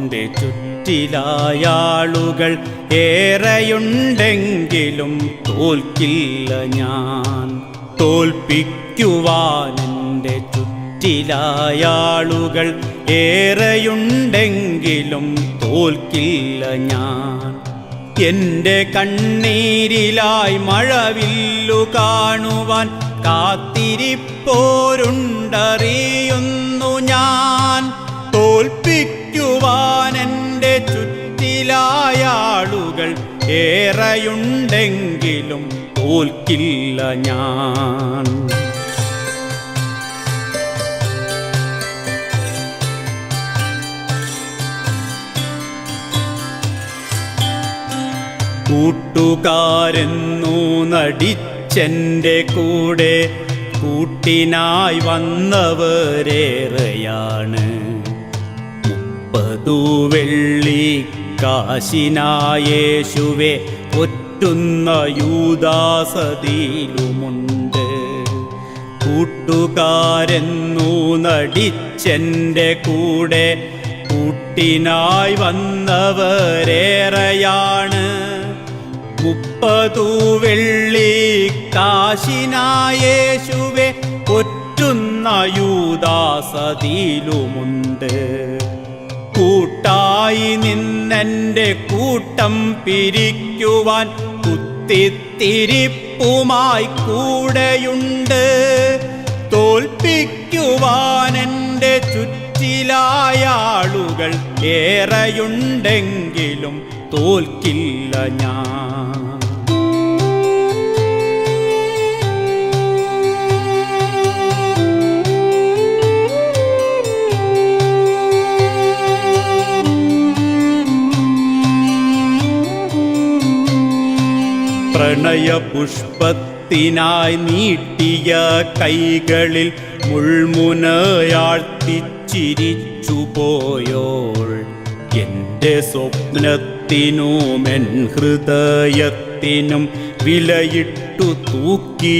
എൻ്റെ ചുറ്റിലായാളുകൾ ഏറെയുണ്ടെങ്കിലും തോൽക്കില്ല ഞാൻ. തോൽപ്പിക്കുവാൻ എൻ്റെ ചുറ്റിലായാളുകൾ ഏറെയുണ്ടെങ്കിലും തോൽക്കില്ല ഞാൻ. എൻ്റെ കണ്ണീരിലായി മഴവില്ലു കാണുവാൻ കാത്തിരിപ്പോരുണ്ടറിയുന്നു ഞാൻ. തോൽപ്പിക്കുവാൻ എൻ്റെ ചുറ്റിലായാളുകൾ ഏറെയുണ്ടെങ്കിലും തോൽക്കില്ല ഞാൻ. കൂട്ടുകാരെന്നു നടിച്ചെൻ്റെ കൂടെ കൂട്ടിനായി വന്നവരേറെയാണ്. 30 വെള്ളിക്കാശിനായേശുവെ ഒറ്റുന്ന യൂദാസതിയിലുമുണ്ട്. കൂട്ടുകാരെന്നു നടിച്ചെൻ്റെ കൂടെ കൂട്ടിനായി വന്നവരേറെയാണ്. 30 വെള്ളിക്കാശിനായേശുവെ ഒറ്റുന്ന യൂദാസതിയിലുമുണ്ട്. കൂട്ടായി നിന്നെൻ്റെ കൂട്ടം പിരിക്കുവാൻ കുത്തിത്തിരിപ്പുമായി കൂടെയുണ്ട്. തോൽപ്പിക്കുവാൻ എൻ്റെ ചുറ്റിലായാളുകൾ ഏറെയുണ്ടെങ്കിലും തോൽക്കില്ല ഞാൻ. പ്രണയപുഷ്പത്തിനായി നീട്ടിയ കൈകളിൽ മുൾമുനയാഴ്ത്തിച്ചിരിച്ചുപോയോൾ എൻ്റെ സ്വപ്നത്തിനും എൻ ഹൃദയത്തിനും വിലയിട്ടു തൂക്കിയോരേറെയാണ്.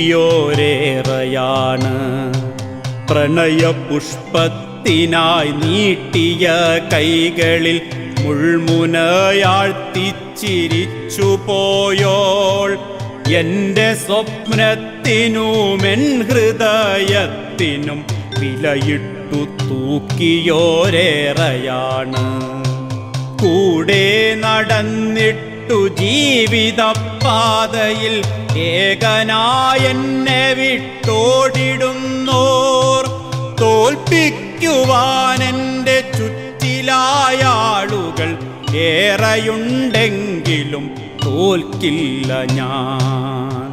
പ്രണയപുഷ്പത്തിനായി നീട്ടിയ കൈകളിൽ മുൾമുനയാഴ്ത്തിച്ചിരിച്ചുപോയോൾ എൻ്റെ സ്വപ്നത്തിനും എൻ ഹൃദയത്തിനും വിലയിട്ടു തൂക്കിയോരേറെയാണ്. കൂടെ നടന്നിട്ടു ജീവിതപാതയിൽ ഏകനായെന്നെ വിട്ടോടിടുന്നോർ തോൽപ്പിക്കുവാൻ എൻ്റെ ചുറ്റിലായാളുകൾ ഏറെയുണ്ടെങ്കിലും തോൽക്കില്ല ഞാൻ.